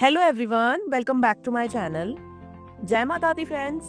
Hello everyone, welcome back to my channel. जय माता दी friends.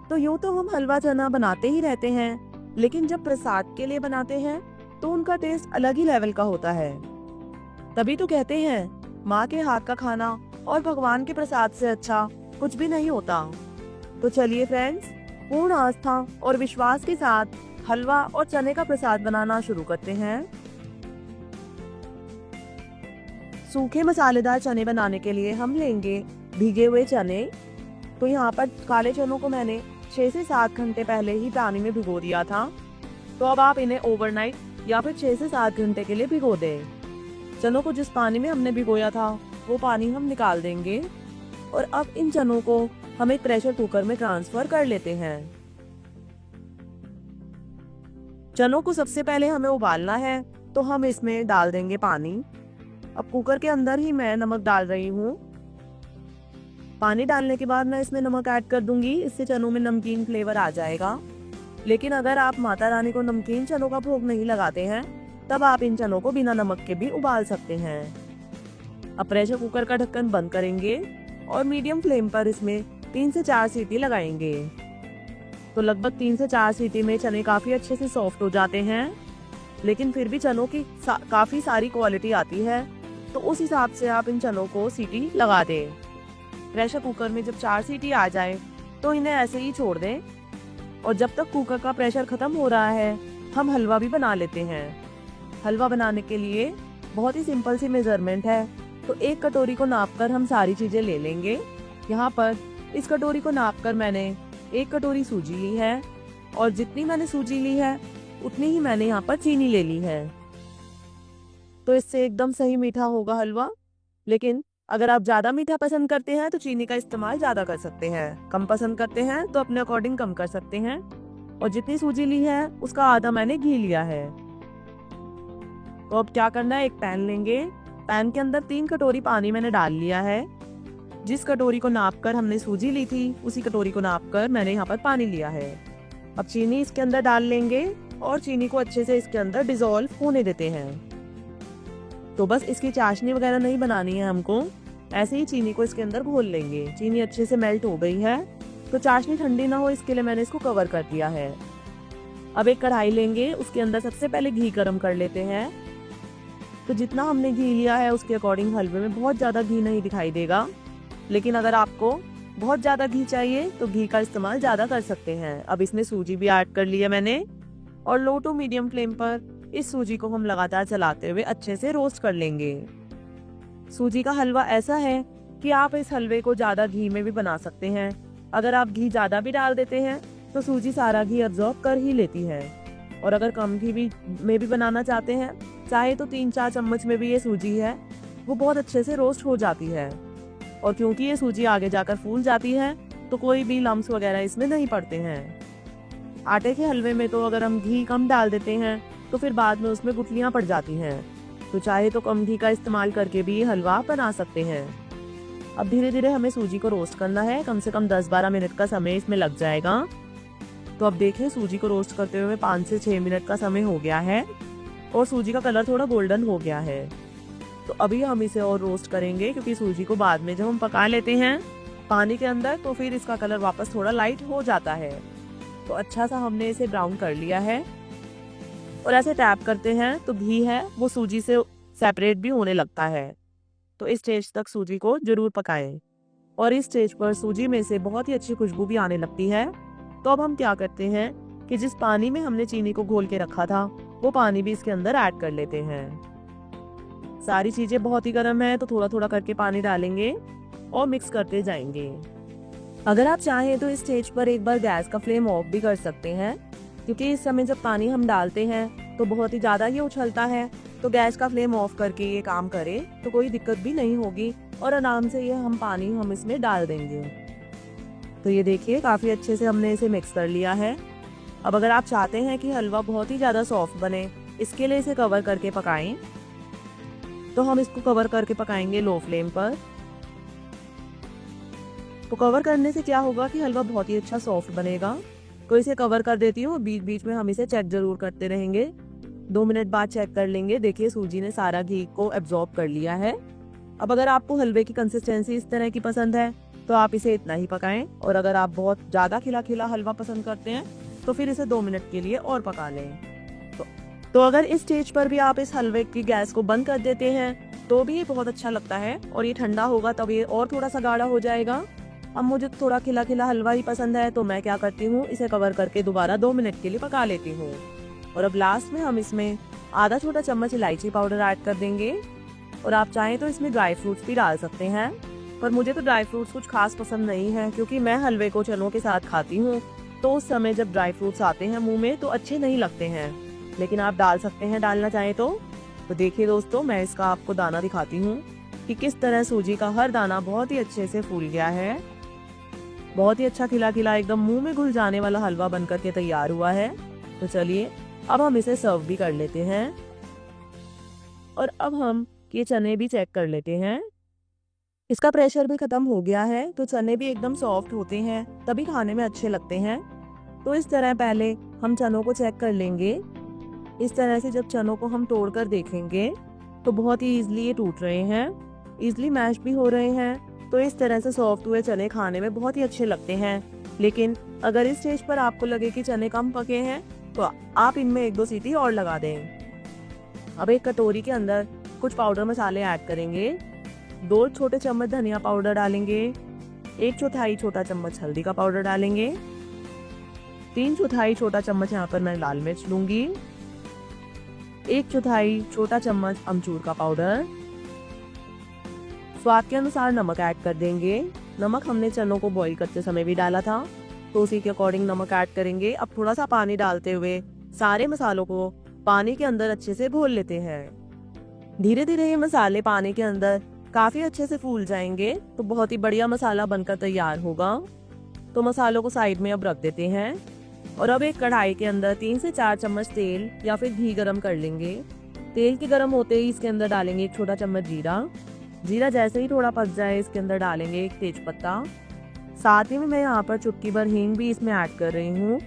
तो यूं तो हम हलवा चना बनाते ही रहते हैं, लेकिन जब प्रसाद के लिए बनाते हैं तो उनका टेस्ट अलग ही लेवल का होता है। तभी तो कहते हैं माँ के हाथ का खाना और भगवान के प्रसाद से अच्छा कुछ भी नहीं होता। तो चलिए फ्रेंड्स, पूर्ण आस्था और विश्वास के साथ हलवा और चने का प्रसाद बनाना शुरू करते हैं। सूखे मसालेदार चने बनाने के लिए हम लेंगे भीगे हुए चने। तो यहाँ पर काले चनों को मैंने 6 से 7 घंटे पहले ही पानी में भिगो दिया था। तो अब आप इन्हें ओवरनाइट या फिर 6 से 7 घंटे के लिए भिगो दें। चनों को जिस पानी में हमने भिगोया था वो पानी हम निकाल देंगे और अब इन चनों को हम एक प्रेशर कुकर में ट्रांसफर कर लेते हैं। चनों को सबसे पहले हमें उबालना है, तो हम इसमें डाल देंगे पानी। अब कुकर के अंदर ही मैं नमक डाल रही हूँ। पानी डालने के बाद मैं इसमें नमक ऐड कर दूंगी, इससे चनों में नमकीन फ्लेवर आ जाएगा। लेकिन अगर आप माता रानी को नमकीन चनों का भोग नहीं लगाते हैं, तब आप इन चनों को बिना नमक के भी उबाल सकते हैं। अब प्रेशर कुकर का ढक्कन बंद करेंगे और मीडियम फ्लेम पर इसमें 3 से 4 सीटी लगाएंगे। तो लगभग 3 से 4 सीटी में चने काफी अच्छे से सॉफ्ट हो जाते हैं, लेकिन फिर भी चनों की काफी सारी क्वालिटी आती है, तो उस हिसाब से आप इन चनों को सीटी लगा दें। प्रेशर कुकर में जब 4 सीटी आ जाए तो इन्हें ऐसे ही छोड़ दें और जब तक कुकर का प्रेशर खत्म हो रहा है हम हलवा भी बना लेते हैं। हलवा बनाने के लिए बहुत ही सिंपल सी मेजरमेंट है। तो 1 कटोरी को नापकर हम सारी चीजें ले लेंगे। यहाँ पर इस कटोरी को नापकर मैंने 1 कटोरी सूजी ली है और जितनी मैंने सूजी ली है उतनी ही मैंने यहाँ पर चीनी ले ली है। तो इससे एकदम सही मीठा होगा हलवा। लेकिन अगर आप ज्यादा मीठा पसंद करते हैं तो चीनी का इस्तेमाल ज्यादा कर सकते हैं, कम पसंद करते हैं तो अपने अकॉर्डिंग कम कर सकते हैं। और जितनी सूजी ली है उसका आधा मैंने घी लिया है। तो अब क्या करना है, एक पैन लेंगे। पैन के अंदर 3 कटोरी पानी मैंने डाल लिया है। जिस कटोरी को नापकर हमने सूजी ली थी उसी कटोरी को नापकर मैंने यहाँ पर पानी लिया है। अब चीनी इसके अंदर डाल लेंगे और चीनी को अच्छे से इसके अंदर डिसॉल्व होने देते हैं। तो बस इसकी चाशनी वगैरह नहीं बनानी है हमको, ऐसे ही चीनी को इसके अंदर घोल लेंगे। चीनी अच्छे से मेल्ट हो गई है, तो चाशनी ठंडी ना हो इसके लिए मैंने इसको कवर कर दिया है। अब एक कढ़ाई लेंगे, उसके अंदर सबसे पहले घी गरम कर लेते हैं। तो जितना हमने घी लिया है उसके अकॉर्डिंग हलवे में बहुत ज्यादा घी नहीं दिखाई देगा, लेकिन अगर आपको बहुत ज्यादा घी चाहिए तो घी का इस्तेमाल ज्यादा कर सकते हैं। अब इसमें सूजी भी ऐड कर लिया मैंने और लो टू मीडियम फ्लेम पर इस सूजी को हम लगातार चलाते हुए अच्छे से रोस्ट कर लेंगे। सूजी का हलवा ऐसा है कि आप इस हलवे को ज्यादा घी में भी बना सकते हैं। अगर आप घी ज्यादा भी डाल देते हैं तो सूजी सारा घी अब्सॉर्ब कर ही लेती है। और अगर कम घी में भी बनाना चाहते हैं, चाहे तो 3-4 चम्मच में भी ये सूजी है वो बहुत अच्छे से रोस्ट हो जाती है। और क्योंकि ये सूजी आगे जाकर फूल जाती है तो कोई भी लम्स वगैरह इसमें नहीं पड़ते हैं। आटे के हलवे में तो अगर हम घी कम डाल देते हैं तो फिर बाद में उसमें गुठलियां पड़ जाती हैं। तो चाहे तो कम घी का इस्तेमाल करके भी ये हलवा बना सकते हैं। अब धीरे धीरे हमें सूजी को रोस्ट करना है, कम से कम 10-12 मिनट का समय इसमें लग जाएगा। तो अब देखें, सूजी को रोस्ट करते हुए 5 से 6 मिनट का समय हो गया है और सूजी का कलर थोड़ा गोल्डन हो गया है। तो अभी हम इसे और रोस्ट करेंगे, क्योंकि सूजी को बाद में जब हम पका लेते हैं पानी के अंदर तो फिर इसका कलर वापस थोड़ा लाइट हो जाता है। तो अच्छा सा हमने इसे ब्राउन कर लिया है और ऐसे टैप करते हैं तो घी है वो सूजी से सेपरेट भी होने लगता है। तो इस स्टेज तक सूजी को जरूर पकाएं और इस स्टेज पर सूजी में से बहुत ही अच्छी खुशबू भी आने लगती है। तो अब हम क्या करते हैं कि जिस पानी में हमने चीनी को घोल के रखा था वो पानी भी इसके अंदर ऐड कर लेते हैं। सारी चीजें बहुत ही गर्म है तो थोड़ा थोड़ा करके पानी डालेंगे और मिक्स करते जाएंगे। अगर आप चाहें तो इस स्टेज पर एक बार गैस का फ्लेम ऑफ भी कर सकते हैं, क्योंकि इस समय जब पानी हम डालते हैं तो बहुत ही ज्यादा ही उछलता है। तो गैस का फ्लेम ऑफ करके ये काम करें तो कोई दिक्कत भी नहीं होगी और आराम से ये पानी हम इसमें डाल देंगे। तो ये देखिए, काफी अच्छे से हमने इसे मिक्स कर लिया है। अब अगर आप चाहते हैं कि हलवा बहुत ही ज्यादा सॉफ्ट बने, इसके लिए इसे कवर करके पकाएं। तो हम इसको कवर करके पकाएंगे लो फ्लेम पर। तो कवर करने से क्या होगा कि हलवा बहुत ही अच्छा सॉफ्ट बनेगा। तो इसे कवर कर देती हूँ, बीच बीच में हम इसे चेक जरूर करते रहेंगे। 2 मिनट बाद चेक कर लेंगे। देखिए, सूजी ने सारा घी को एब्जॉर्ब कर लिया है अब अगर आपको हलवे की कंसिस्टेंसी इस तरह की पसंद है तो आप इसे इतना ही पकाएं, और अगर आप बहुत ज़्यादा खिला खिला हलवा पसंद करते हैं तो फिर इसे 2 मिनट के लिए और पका लें। तो अगर इस स्टेज पर भी आप इस हलवे की गैस को बंद कर देते हैं तो भी ये बहुत अच्छा लगता है, और ये ठंडा होगा तब ये और थोड़ा सा गाढ़ा हो जाएगा। अब मुझे थोड़ा खिला खिला हलवा ही पसंद है तो मैं क्या करती हूँ, इसे कवर करके दोबारा 2 मिनट के लिए पका लेती हूँ। और अब लास्ट में हम इसमें आधा छोटा चम्मच इलायची पाउडर ऐड कर देंगे, और आप चाहें तो इसमें ड्राई फ्रूट्स भी डाल सकते हैं, पर मुझे तो ड्राई फ्रूट्स कुछ खास पसंद नहीं है क्योंकि मैं हलवे को चनों के साथ खाती हूँ, तो उस समय जब ड्राई फ्रूट्स आते हैं मुंह में तो अच्छे नहीं लगते हैं। लेकिन आप डाल सकते हैं डालना चाहें तो देखिए दोस्तों, मैं इसका आपको दाना दिखाती हूँ कि किस तरह सूजी का हर दाना बहुत ही अच्छे से फूल गया है। बहुत ही अच्छा खिला खिला एकदम मुंह में घुल जाने वाला हलवा बनकर के तैयार हुआ है। तो चलिए अब हम इसे सर्व भी कर लेते हैं, और अब हम ये चने भी चेक कर लेते हैं। इसका प्रेशर भी खत्म हो गया है, तो चने भी एकदम सॉफ्ट होते हैं तभी खाने में अच्छे लगते हैं। तो इस तरह पहले हम चनों को चेक कर लेंगे। इस तरह से जब चनों को हम तोड़कर देखेंगे तो बहुत ही इजीली ये टूट रहे हैं, इजीली मैश भी हो रहे हैं। तो इस तरह से सॉफ्ट हुए चने खाने में बहुत ही अच्छे लगते हैं। लेकिन अगर इस स्टेज पर आपको लगे कि चने कम पके हैं तो आप इनमें 1-2 सीटी और लगा दें। अब एक कटोरी के अंदर कुछ पाउडर मसाले ऐड करेंगे। 2 छोटे चम्मच धनिया पाउडर डालेंगे, 1/4 छोटा चम्मच हल्दी का पाउडर डालेंगे, 3/4 छोटा चम्मच यहाँ पर मैं लाल मिर्च लूंगी, 1/4 छोटा चम्मच अमचूर का पाउडर, स्वाद के अनुसार नमक ऐड कर देंगे। नमक हमने चनों को बॉईल करते समय भी डाला था तो उसी के अकॉर्डिंग नमक ऐड करेंगे। अब थोड़ा सा पानी डालते हुए सारे मसालों को पानी के अंदर अच्छे से घोल लेते हैं। धीरे धीरे ये मसाले पानी के अंदर काफी अच्छे से फूल जाएंगे तो बहुत ही बढ़िया मसाला बनकर तैयार होगा। तो मसालों को साइड में अब रख देते हैं, और अब एक कढ़ाई के अंदर 3 से 4 चम्मच तेल या फिर घी गरम कर लेंगे। तेल के गरम होते ही इसके अंदर डालेंगे 1 छोटा चम्मच जीरा। जीरा जैसे ही थोड़ा पक जाए इसके अंदर डालेंगे 1 तेज पत्ता। साथ ही में मैं यहाँ पर चुटकी भर हींग भी इसमें ऐड कर रही हूँ,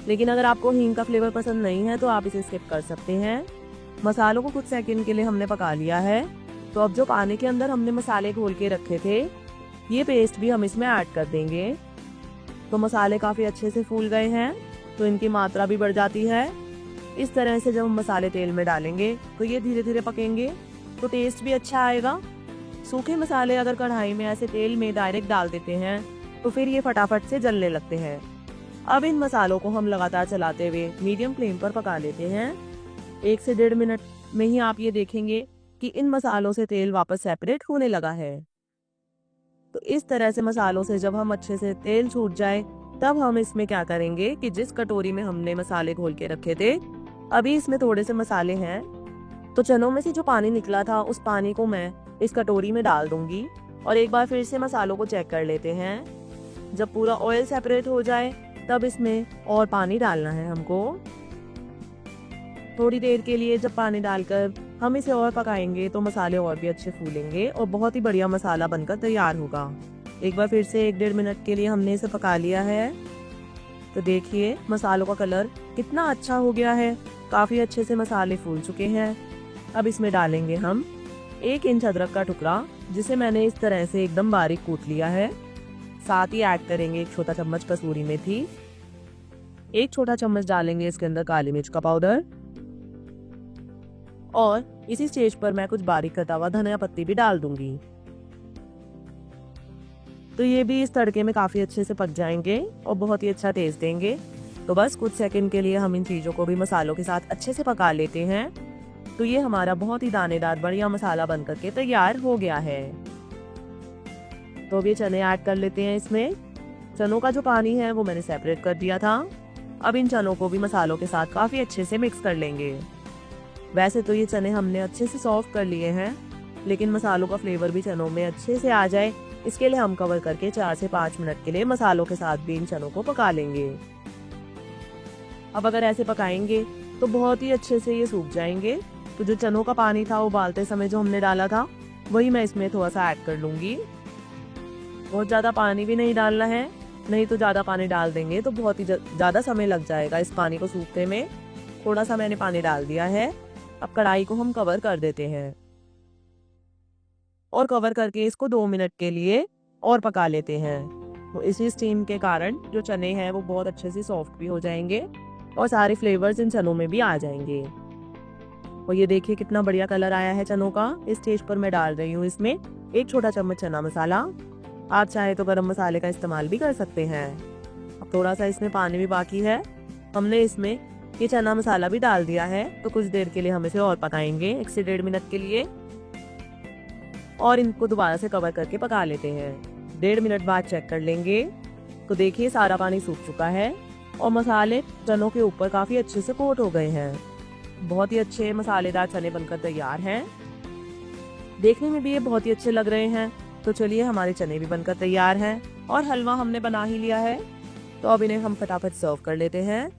लेकिन अगर आपको हींग का फ्लेवर पसंद नहीं है तो आप इसे स्किप कर सकते हैं। मसालों को कुछ सेकंड के लिए हमने पका लिया है, तो अब जो पानी के अंदर हमने मसाले घोल के रखे थे ये पेस्ट भी हम इसमें ऐड कर देंगे। तो मसाले काफ़ी अच्छे से फूल गए हैं तो इनकी मात्रा भी बढ़ जाती है। इस तरह से जब हम मसाले तेल में डालेंगे तो ये धीरे धीरे पकेंगे तो टेस्ट भी अच्छा आएगा। सूखे मसाले अगर कढ़ाई में ऐसे तेल में डायरेक्ट डाल देते हैं तो फिर ये फटाफट से जलने लगते हैं। अब इन मसालों को हम लगातार चलाते हुए मीडियम फ्लेम पर पका लेते हैं। 1 से 1.5 मिनट में ही आप ये देखेंगे कि इन मसालों से तेल वापस सेपरेट होने लगा है। तो इस तरह से मसालों से जब हम अच्छे से तेल छूट जाए तब हम इसमें क्या करेंगे कि जिस कटोरी में हमने मसाले घोल के रखे थे अभी इसमें थोड़े से मसाले हैं, तो चनों में से जो पानी निकला था उस पानी को मैं इस कटोरी में डाल दूंगी, और एक बार फिर से मसालों को चेक कर लेते हैं। जब पूरा ऑयल सेपरेट हो जाए तब इसमें और पानी डालना है हमको। थोड़ी देर के लिए जब पानी डालकर हम इसे और पकाएंगे तो मसाले और भी अच्छे फूलेंगे और बहुत ही बढ़िया मसाला बनकर तैयार होगा। एक बार फिर से 1-1.5 मिनट के लिए हमने इसे पका लिया है। तो देखिए मसालों का कलर कितना अच्छा हो गया है, काफ़ी अच्छे से मसाले फूल चुके हैं। अब इसमें डालेंगे हम 1 इंच अदरक का टुकड़ा जिसे मैंने इस तरह से एकदम बारीक कूट लिया है। साथ ही ऐड करेंगे 1 छोटा चम्मच कसूरी मेथी, 1 छोटा चम्मच डालेंगे इसके अंदर काली मिर्च का पाउडर, और इसी स्टेज पर मैं कुछ बारीक कटा हुआ धनिया पत्ती भी डाल दूंगी। तो ये भी इस तड़के में काफ़ी अच्छे से पक जाएंगे और बहुत ही अच्छा टेस्ट देंगे। तो बस कुछ सेकंड के लिए हम इन चीज़ों को भी मसालों के साथ अच्छे से पका लेते हैं। तो ये हमारा बहुत ही दानेदार बढ़िया मसाला बनकर के तैयार हो गया है। तो अब ये चने ऐड कर लेते हैं इसमें। चनों का जो पानी है वो मैंने सेपरेट कर दिया था। अब इन चनों को भी मसालों के साथ काफ़ी अच्छे से मिक्स कर लेंगे। वैसे तो ये चने हमने अच्छे से सॉफ्ट कर लिए हैं, लेकिन मसालों का फ्लेवर भी चनों में अच्छे से आ जाए इसके लिए हम कवर करके 4 से 5 मिनट के लिए मसालों के साथ भी इन चनों को पका लेंगे। अब अगर ऐसे पकाएंगे तो बहुत ही अच्छे से ये सूख जाएंगे। तो जो चनों का पानी था उबालते समय जो हमने डाला था वही मैं इसमें थोड़ा सा ऐड कर लूँगी। बहुत ज़्यादा पानी भी नहीं डालना है, नहीं तो ज़्यादा पानी डाल देंगे तो बहुत ही ज़्यादा समय लग जाएगा इस पानी को सूखने में। थोड़ा सा मैंने पानी डाल दिया है। अब कढ़ाई को हम कवर कर देते हैं। और कवर करके इसको 2 मिनट के लिए और पका लेते हैं। तो इसी स्टीम के कारण जो चने हैं वो बहुत अच्छे से सॉफ्ट भी हो जाएंगे और सारे फ्लेवर्स इन चनों में भी आ जाएंगे। और ये देखिए कितना बढ़िया कलर आया है चनों का। इस स्टेज पर मैं डाल रही हूँ इसमें 1 छोटा चम्मच चना मसाला। आप चाहे तो गरम मसाले का इस्तेमाल भी कर सकते हैं। अब थोड़ा सा इसमें पानी भी बाकी है। हमने इसमें ये चना मसाला भी डाल दिया है, तो कुछ देर के लिए हम इसे और पकाएंगे 1 से 1.5 मिनट के लिए और इनको दोबारा से कवर करके पका लेते हैं। 1.5 मिनट बाद चेक कर लेंगे तो देखिए सारा पानी सूख चुका है और मसाले चनों के ऊपर काफी अच्छे से कोट हो गए हैं। बहुत ही अच्छे मसालेदार चने बनकर तैयार हैं। देखने में भी ये बहुत ही अच्छे लग रहे हैं। तो चलिए हमारे चने भी बनकर तैयार हैं और हलवा हमने बना ही लिया है। तो अब इन्हें हम फटाफट सर्व कर लेते हैं।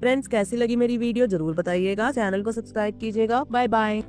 फ्रेंड्स, कैसी लगी मेरी वीडियो जरूर बताइएगा। चैनल को सब्सक्राइब कीजिएगा। Bye bye.